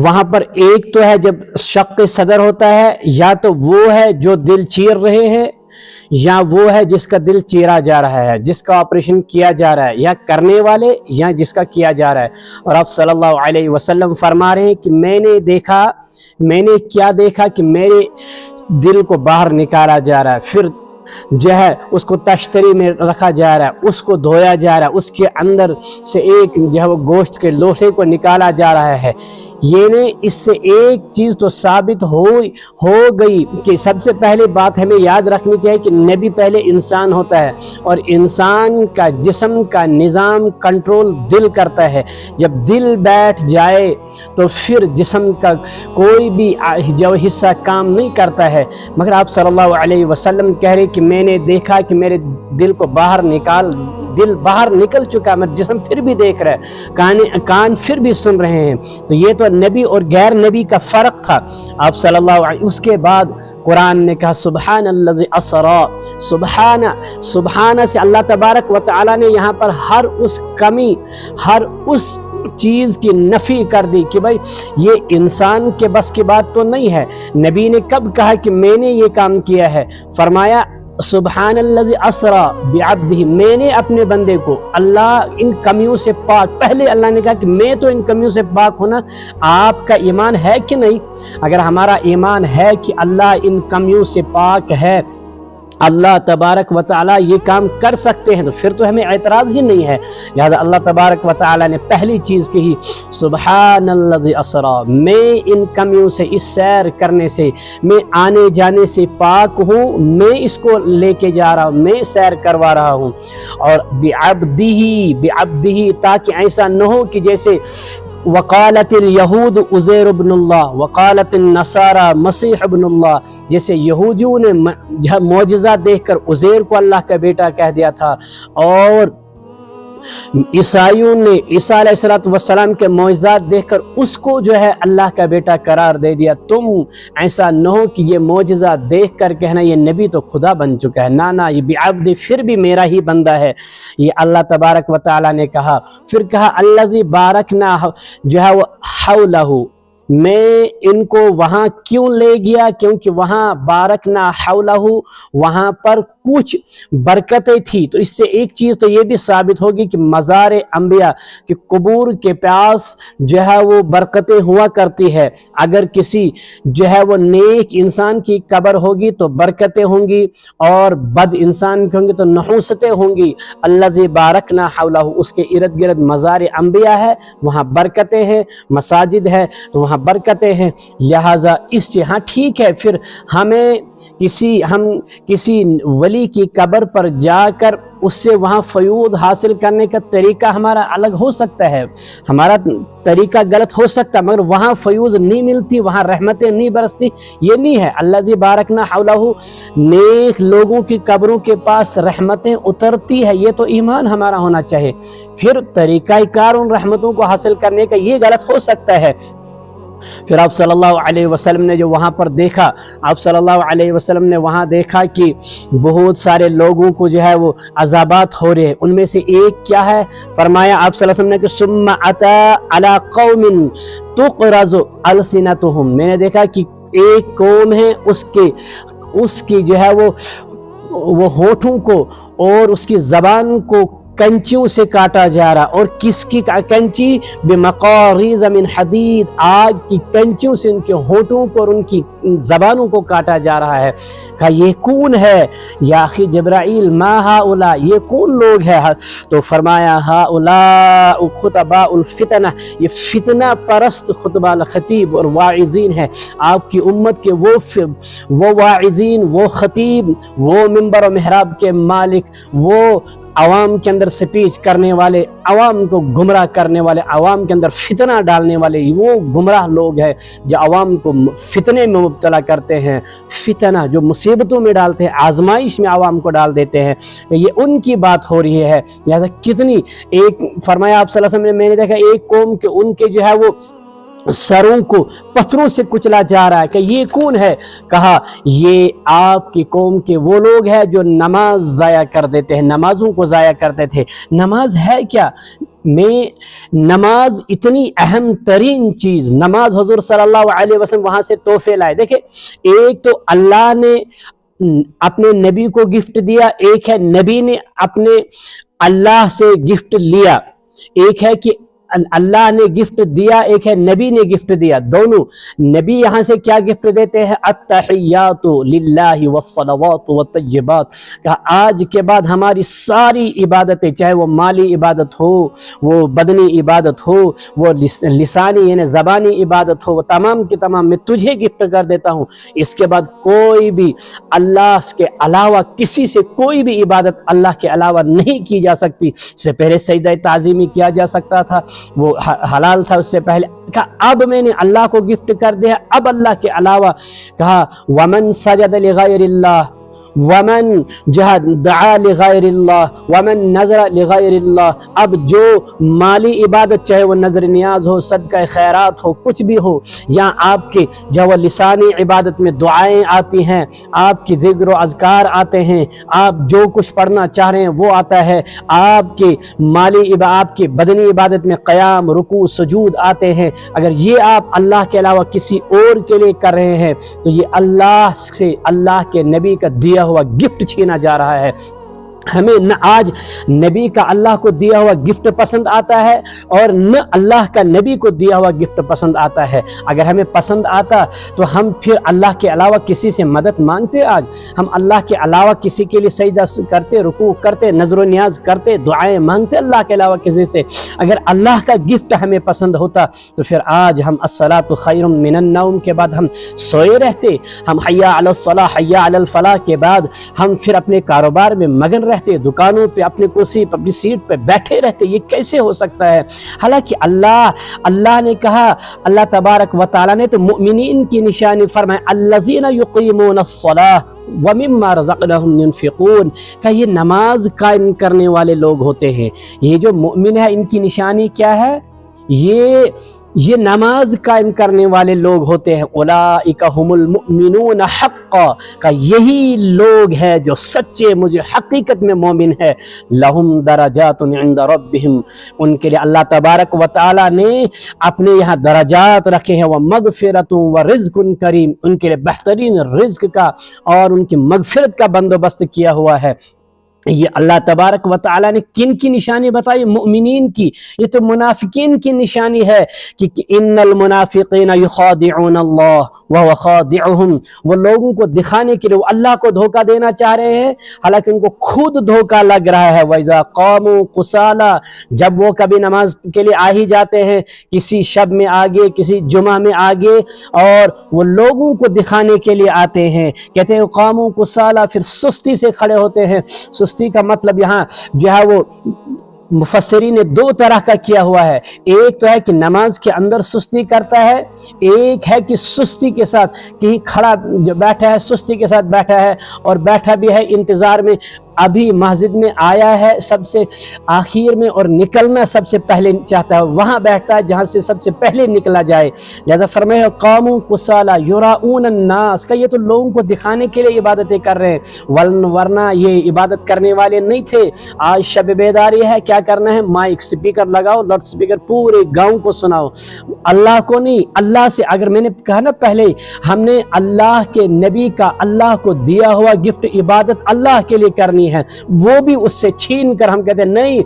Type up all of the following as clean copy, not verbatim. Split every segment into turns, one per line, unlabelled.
وہاں پر ایک تو ہے جب شق صدر ہوتا ہے، یا تو وہ ہے جو دل چیر رہے ہیں، یا وہ ہے جس کا دل چیرا جا رہا ہے، جس کا آپریشن کیا جا رہا ہے، یا کرنے والے یا جس کا کیا جا رہا ہے۔ اور آپ صلی اللہ علیہ وسلم فرما رہے ہیں کہ میں نے کیا دیکھا کہ میرے دل کو باہر نکالا جا رہا ہے، پھر جو ہے اس کو تشتری میں رکھا جا رہا ہے، اس کو دھویا جا رہا ہے، اس کے اندر سے ایک جو ہے وہ گوشت کے لوثے کو نکالا جا رہا ہے۔ یہ اس سے ایک چیز تو ثابت ہو گئی کہ سب سے پہلے بات ہمیں یاد رکھنی چاہیے کہ نبی پہلے انسان ہوتا ہے، اور انسان کا جسم کا نظام کنٹرول دل کرتا ہے۔ جب دل بیٹھ جائے تو پھر جسم کا کوئی بھی جو حصہ کام نہیں کرتا ہے۔ مگر آپ صلی اللہ علیہ وسلم کہہ رہے کہ میں نے دیکھا کہ میرے دل کو دل باہر نکل چکا، میں جسم پھر بھی دیکھ رہا ہے، کان پھر بھی سن رہے ہیں۔ تو یہ تو نبی اور غیر نبی کا فرق تھا۔ آپ صلی اللہ علیہ اس کے بعد قرآن نے کہا سبحان الذی اسرا، سبحانہ سے اللہ تبارک و تعالی نے یہاں پر ہر اس کمی، ہر اس چیز کی نفی کر دی کہ بھائی یہ انسان کے بس کی بات تو نہیں ہے۔ نبی نے کب کہا کہ میں نے یہ کام کیا ہے؟ فرمایا سبحان الذی اسرا بعبدہ، میں نے اپنے بندے کو، اللہ ان کمیوں سے پاک۔ پہلے اللہ نے کہا کہ میں تو ان کمیوں سے پاک ہونا، آپ کا ایمان ہے کہ نہیں؟ اگر ہمارا ایمان ہے کہ اللہ ان کمیوں سے پاک ہے، اللہ تبارک و تعالیٰ یہ کام کر سکتے ہیں، تو پھر تو ہمیں اعتراض ہی نہیں ہے۔ لہذا اللہ تبارک و تعالیٰ نے پہلی چیز کہی سبحان الذی اسرا، میں ان کمیوں سے، اس سیر کرنے سے، میں آنے جانے سے پاک ہوں، میں اس کو لے کے جا رہا ہوں، میں سیر کروا رہا ہوں۔ اور بعبدہ، تاکہ ایسا نہ ہو کہ جیسے وقالت الیہود عزیر ابن اللہ، وقالت النصارى مسیح ابن اللہ، جیسے یہودیوں نے معجزہ دیکھ کر عزیر کو اللہ کا بیٹا کہہ دیا تھا، اور عیسائیوں نے عیسیٰ علیہ السلام کے معجزات دیکھ کر اس کو جو ہے اللہ کا بیٹا قرار دے دیا۔ تم ایسا نہ ہو کہ یہ معجزہ دیکھ کر کہنا یہ نبی تو خدا بن چکا ہے، نہ یہ بعبد پھر بھی میرا ہی بندہ ہے۔ یہ اللہ تبارک و تعالیٰ نے کہا۔ پھر کہا الذی بارکنا جو ہے وہ حولہ، میں ان کو وہاں کیوں لے گیا؟ کیونکہ وہاں بارکنا حولہ، وہاں پر کچھ برکتیں تھی۔ تو اس سے ایک چیز تو یہ بھی ثابت ہوگی کہ مزار انبیاء کہ قبور کے پاس جو ہے وہ برکتیں ہوا کرتی ہے۔ اگر کسی جو ہے وہ نیک انسان کی قبر ہوگی تو برکتیں ہوں گی، اور بد انسان کی ہوں گی تو نحوستیں ہوں گی۔ الذی بارکنا حولہ، اس کے ارد گرد مزار انبیاء ہے، وہاں برکتیں ہیں، مساجد ہے تو وہاں برکتیں ہیں۔ لہٰذا اس سے ہاں ٹھیک ہے، پھر ہم کسی ولی کی قبر پر جا کر اس سے وہاں فیوض حاصل کرنے کا طریقہ ہمارا الگ ہو سکتا ہے، ہمارا طریقہ غلط ہو سکتا ہے، مگر وہاں فیوض نہیں ملتی، وہاں رحمتیں نہیں برستی، یہ نہیں ہے۔ الذی بارکنا حولہ، نیک لوگوں کی قبروں کے پاس رحمتیں اترتی ہے، یہ تو ایمان ہمارا ہونا چاہیے۔ پھر طریقہ کار ان رحمتوں کو حاصل کرنے کا یہ غلط ہو سکتا ہے۔ پھر آپ صلی اللہ علیہ وسلم نے جو وہاں پر دیکھا، آپ صلی اللہ علیہ وسلم نے وہاں دیکھا کہ بہت سارے لوگوں کو جو ہے وہ عذابات ہو رہے ہیں۔ ان میں سے ایک کیا ہے؟ فرمایا آپ صلی اللہ علیہ وسلم نے کہ ثم اتی علی قوم تقرض السنتهم، میں نے دیکھا کہ ایک قوم ہے، اس کی جو ہے وہ ہونٹوں کو اور اس کی زبان کو کنچیوں سے کاٹا جا رہا، اور کس کی کنچی؟ بمقاریض من حدید، آگ کی کنچیوں سے ان کے ہونٹوں کو اور ان کی زبانوں کو کاٹا جا رہا ہے۔ کہا یہ کون ہے یا اخی جبرائیل؟ ما ہؤلاء، یہ کون لوگ ہیں؟ تو فرمایا ہؤلاء خطباء الفتنہ، یہ فتنہ پرست خطبہ خطیب اور واعظین ہیں۔ آپ کی امت کے وہ واعظین، وہ خطیب، وہ ممبر و محراب کے مالک، وہ عوام کے اندر سپیچ کرنے والے، عوام کو گمراہ کرنے والے، عوام کے اندر فتنہ ڈالنے والے، وہ گمراہ لوگ ہیں جو عوام کو فتنے میں مبتلا کرتے ہیں، فتنہ جو مصیبتوں میں ڈالتے ہیں، آزمائش میں عوام کو ڈال دیتے ہیں، یہ ان کی بات ہو رہی ہے۔ لہذا کتنی ایک فرمایا آپ صلی اللہ علیہ وسلم نے، میں نے دیکھا ایک قوم کے ان کے جو ہے وہ सरों को पत्थरों से कुचला जा रहा है कि ये कौन है? कहा ये आपकी कौम के वो लोग हैं जो नमाज ज़ाया कर देते हैं, नमाजों को ज़ाया करते थे। नमाज है क्या? में नमाज इतनी अहम तरीन चीज़, नमाज हुज़ूर सल्लल्लाहु अलैहि वसल्लम वहाँ से तोहफे लाए। देखिए, एक तो अल्लाह ने अपने नबी को गिफ्ट दिया, एक है नबी ने अपने अल्लाह से गिफ्ट लिया। एक है कि अल्लाह ने गिफ्ट दिया, एक है नबी ने गिफ्ट दिया। दोनों नबी यहाँ से क्या गिफ्ट देते हैं? अत्तहियातु लिल्लाहि वस्सलवातु वत्तय्यिबात। कहा आज के बाद हमारी सारी इबादतें, चाहे वो माली इबादत हो, वो बदनी इबादत हो, वो लिसानी यानी ज़बानी इबादत हो, वो तमाम की तमाम मैं तुझे गिफ्ट कर देता हूँ। इसके बाद कोई भी अल्लाह के अलावा किसी से कोई भी इबादत अल्लाह के अलावा नहीं की जा सकती। इससे पहले सजदा ताज़ीमी किया जा सकता था, वो हलाल था उससे पहले। कहा अब मैंने अल्लाह को गिफ्ट कर दिया, अब अल्लाह के अलावा। कहा वमन सजद लिगैरिल्लाह वमन जहद दआ लिगैरिल्लाह वमन नज़र लिगैरिल्लाह। अब जो माली इबादत, चाहे वो नजर नियाज हो, सदका खैरात हो, कुछ भी हो, या आपके जो वो लिसानी इबादत में दुआएं आती हैं, आपकी ज़िक्र व अज़कार आते हैं, आप जो कुछ पढ़ना चाह रहे हैं वो आता है, आपके आपकी बदनी इबादत में क़याम, रुकू, सुजूद आते हैं। अगर ये आप अल्लाह के अलावा किसी और के लिए कर रहे हैं तो ये अल्लाह से, अल्लाह के नबी का दिया हुआ गिफ्ट छीना जा रहा है। हमें न आज नबी का अल्लाह को दिया हुआ गिफ्ट पसंद आता है और न अल्लाह का नबी को दिया हुआ गिफ्ट पसंद आता है। अगर हमें पसंद आता तो हम फिर अल्लाह के अलावा किसी से मदद मांगते? आज हम अल्लाह के अलावा किसी के लिए सजदा करते, रुकू करते, नजर नियाज करते, दुआएं मांगते अल्लाह के अलावा किसी से? अगर अल्लाह का गिफ्ट हमें पसंद होता तो फिर आज हम अस्सलातु खैरुम मिनन नौम के बाद हम सोए रहते, हम हय्या अलस सलाह हय्या अलल फलाह के बाद हम फिर अपने कारोबार में मगन रहते, दुकानों पे अपनी कुर्सी पर, अपनी सीट पे बैठे रहते। ये कैसे हो सकता है? हालांकि अल्लाह ने कहा, अल्लाह तबारक व तआला ने तो मुमिनीन की निशानी फरमाया, अल्लज़ीना युक़ीमूनस्सलाह व मिम्मा रज़क़नाहुम युनफ़िक़ून। का ये नमाज कायम करने वाले लोग होते हैं। ये जो मुमिन है इनकी निशानी क्या है? ये नमाज कायम करने वाले लोग होते हैं। उलाइका हुमुल मुमिनून हक़्क़ा। का यही लोग हैं जो सच्चे मुझे हकीकत में मोमिन है। लहुम दरजातुन इंद रब्बिहिम। उनके लिए अल्लाह तबारक व तआला ने अपने यहाँ दरजात रखे हैं। व मगफिरतुन व रिज़्कुन करीम। उनके लिए बेहतरीन रिज़्क का और उनकी मगफिरत का बंदोबस्त किया हुआ है। ये अल्लाह तबारक व तआला ने किन की निशानी बताई? मुमिनीन की। ये तो मुनाफिकीन की निशानी है कि इन्नल मुनाफिकीना युखादिऊन अल्लाह व हुवा खादिउहुम। वो लोगों को दिखाने के लिए वो अल्लाह को धोखा देना चाह रहे हैं, हालांकि उनको खुद धोखा लग रहा है। वइज़ा क़ामू कुसाला। जब वो कभी नमाज के लिए आ ही जाते हैं, किसी शब में आगे, किसी जुमा में आगे, और वो लोगों को दिखाने के लिए आते हैं। कहते हैं क़ामू कुसाला, फिर सुस्ती से खड़े होते हैं। सुस्ती का मतलब यहाँ जो है वो मुफस्सिरीन ने दो तरह का किया हुआ है। एक तो है कि नमाज के अंदर सुस्ती करता है, एक है कि सुस्ती के साथ कहीं खड़ा जो बैठा है, सुस्ती के साथ बैठा है और बैठा भी है इंतज़ार में, अभी मस्जिद में आया है सबसे आखिर में और निकलना सबसे पहले चाहता है, वहाँ बैठता है जहाँ से सबसे पहले निकला जाए। लिहाजा फरमाया क़ामू कुसाला युराऊन अन्नास। का ये तो लोगों को दिखाने के लिए इबादतें कर रहे हैं, वरना ये इबादत करने वाले नहीं थे। आज शब बेदारी है, क्या करना है? माइक स्पीकर लगाओ, लाउड स्पीकर पूरे गाँव को सुनाओ। अल्लाह को नहीं, अल्लाह से, अगर मैंने कहा ना पहले, हमने अल्लाह के नबी का अल्लाह को दिया हुआ गिफ्ट इबादत अल्लाह के लिए करनी है, वो भी उससे छीन कर हम कहते हैं नहीं,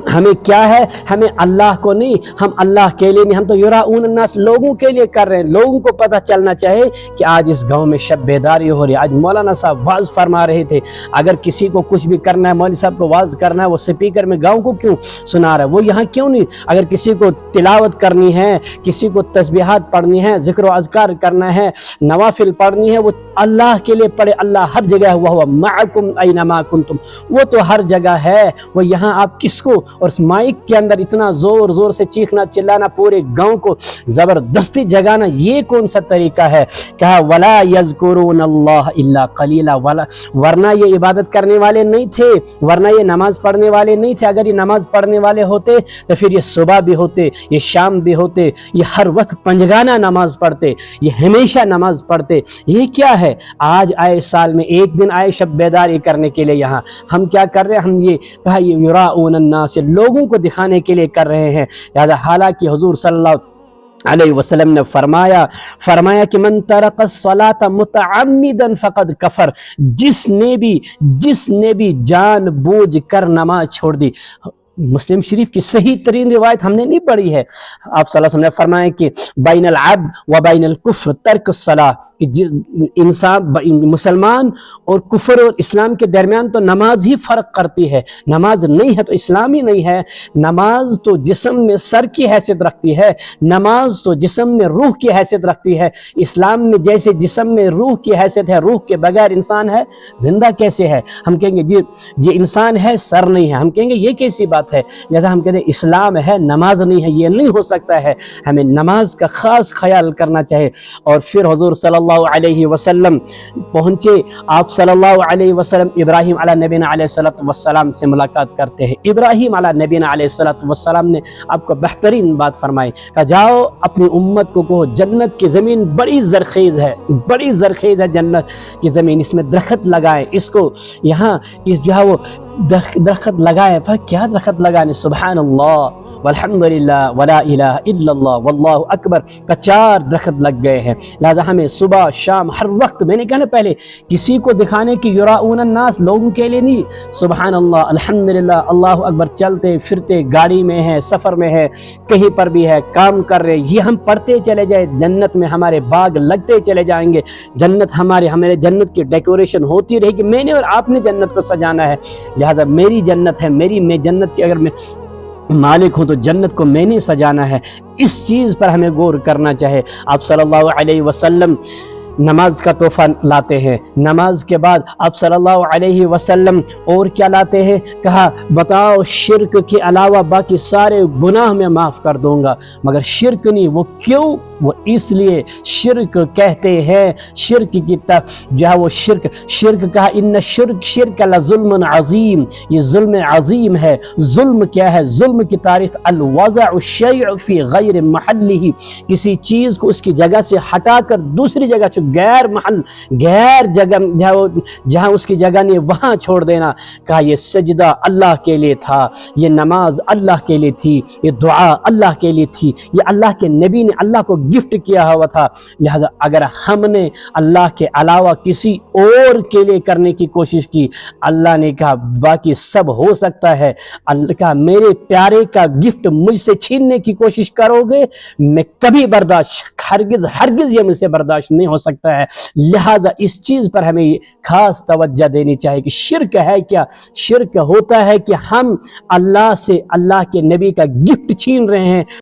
हमें क्या है, हमें अल्लाह को नहीं, हम अल्लाह के लिए नहीं, हम तो युराऊन अन्नास लोगों के लिए कर रहे हैं। लोगों को पता चलना चाहिए कि आज इस गांव में शब बेदारी हो रही है। आज मौलाना साहब वाज फरमा रहे थे, अगर किसी को कुछ भी करना है, मौलवी साहब को वाज करना है, वो स्पीकर में गाँव को क्यों सुना रहा है? वो यहाँ क्यों नहीं? अगर किसी को तिलावत करनी है, किसी को तस्बीहात पढ़नी है, जिक्र व अज़कार करना है, नवाफिल पढ़नी है, वो अल्लाह के लिए पढ़े। अल्लाह हर जगह है, वह मअकुम ऐनमा कुंतुम। वो तो हर जगह है, वो यहाँ आप किसको اور उस माइक के अंदर इतना जोर जोर से चीखना चिल्लाना, पूरे गांव को जबरदस्ती जगाना, ये कौन सा तरीका है? कहा वला यज़कुरून अल्लाह इल्ला कलीला, वरना ये इबादत करने वाले नहीं थे, वरना ये नमाज पढ़ने वाले नहीं थे। अगर ये नमाज पढ़ने वाले होते तो फिर ये सुबह भी होते, ये शाम भी होते, ये हर वक्त पंजगाना नमाज पढ़ते, ये हमेशा नमाज पढ़ते। ये क्या है? आज आए साल में एक दिन आए शब बेदारी करने के लिए, यहाँ हम क्या कर रहे हैं? हम ये कहा ये युराऊन अन्नास, लोगों को दिखाने के लिए कर रहे हैं। हालांकि हुजूर सल्लल्लाहु अलैहि वसल्लम ने फरमाया कि मन तरक सलाता मुतअम्मिदन फकद कफर, जिसने भी जानबूझ कर नमाज छोड़ दी। मुस्लिम शरीफ की सही तरीन रिवायत हमने नहीं पढ़ी है। आप सल्लल्लाहु अलैहि वसल्लम ने फरमाया कि बैनल अब्द व बैनल कुफ्र तर्क सलाह, कि इंसान मुसलमान और कुफर और इस्लाम के दरमियान तो नमाज ही फ़र्क करती है। नमाज नहीं है तो इस्लाम ही नहीं है। नमाज तो जिस्म में सर की हैसियत रखती है, नमाज तो जिस्म में रूह की हैसियत रखती है। इस्लाम में जैसे जिस्म में रूह की हैसियत है, रूह के बगैर इंसान है, जिंदा कैसे है? हम कहेंगे जी ये इंसान है, सर नहीं है, हम कहेंगे ये कैसी बात है? जैसा हम कहते हैं इस्लाम है, नमाज नहीं है, ये नहीं हो सकता है। हमें नमाज का खास ख्याल करना चाहिए। और फिर हुजूर सल्लल्लाहु अलैहि वसल्लम पहुंचे। आप सल्लल्लाहु अलैहि वसल्लम इब्राहीम अला नबीना अलैहिस्सलातु वस्सलाम से मुलाकात करते हैं। इब्राहीम अला नबीना अलैहिस्सलातु वस्सलाम ने आपको बेहतरीन बात फरमाई, कहा जाओ अपनी उम्मत को कहो जन्नत की ज़मीन बड़ी ज़रख़ेज़ है, बड़ी ज़रख़ेज़ है जन्नत की ज़मीन, इसमें दरख्त लगाएं, इसको यहाँ इस जो है वो दरख्त लगाएं। पर क्या दरख्त लगाने? सुभान अल्लाह वल्हम्दुलिल्लाह वला इलाहा इल्लल्लाह वल्लाहु अकबर का 4 दरख्त लग गए हैं। लिहाजा हमें सुबह शाम हर वक्त, मैंने कहा ना पहले, किसी को दिखाने की युराऊन अन्नास, लोगों के लिए नहीं। सुभान अल्लाह अल्हम्दुलिल्लाह अल्लाहु अकबर, चलते फिरते गाड़ी में है, सफ़र में है, कहीं पर भी है, काम कर रहे, ये हम पढ़ते चले जाए, जन्नत में हमारे बाग लगते चले जाएंगे। जन्नत हमारे जन्नत की डेकोरेशन होती रहेगी। मैंने और आपने जन्नत को सजाना है। लिहाजा मेरी जन्नत है, मैं जन्नत की अगर मैं मालिक हूँ तो जन्नत को मैंने सजाना है। इस चीज़ पर हमें गौर करना चाहिए। आप सल्लल्लाहु अलैहि वसल्लम नमाज का तोहफा लाते हैं। नमाज के बाद आप सल्लल्लाहु अलैहि वसल्लम और क्या लाते हैं? कहा बताओ शिर्क के अलावा बाकी सारे गुनाह मैं माफ़ कर दूंगा, मगर शिर्क नहीं। वो क्यों? वो इसलिए शिर्क कहते हैं, शिर्क की जो है वो शिर्क कहा इन्न शिर्क लज़ुल्मुन अज़ीम, ये जुल्म अज़ीम है। जुल्म क्या है? जुल्म की तारीफ अल-वज़अु शैअ फ़ी गैर महल्लिही, किसी चीज़ को उसकी जगह से हटाकर दूसरी जगह, गैर महल, गैर जगह जहाँ उसकी जगह नहीं वहाँ छोड़ देना। कहा ये सजदा अल्लाह के लिए था, ये नमाज अल्लाह के लिए थी, ये दुआ अल्लाह के लिए थी, ये अल्लाह के नबी ने अल्लाह को गिफ्ट किया हुआ था। लिहाजा अगर हमने अल्लाह के अलावा किसी और के लिए करने की कोशिश की, अल्लाह ने कहा बाकी सब हो सकता है। अल्लाह का मेरे प्यारे का गिफ्ट मुझसे छीनने की कोशिश करोगे, मैं कभी बर्दाश्त, हरगिज़ ये मुझसे बर्दाश्त नहीं हो सकता है। लिहाजा इस चीज़ पर हमें खास तवज्जो देनी चाहिए कि शिर्क है क्या? शिर्क होता है कि हम अल्लाह से अल्लाह के नबी का गिफ्ट छीन रहे हैं।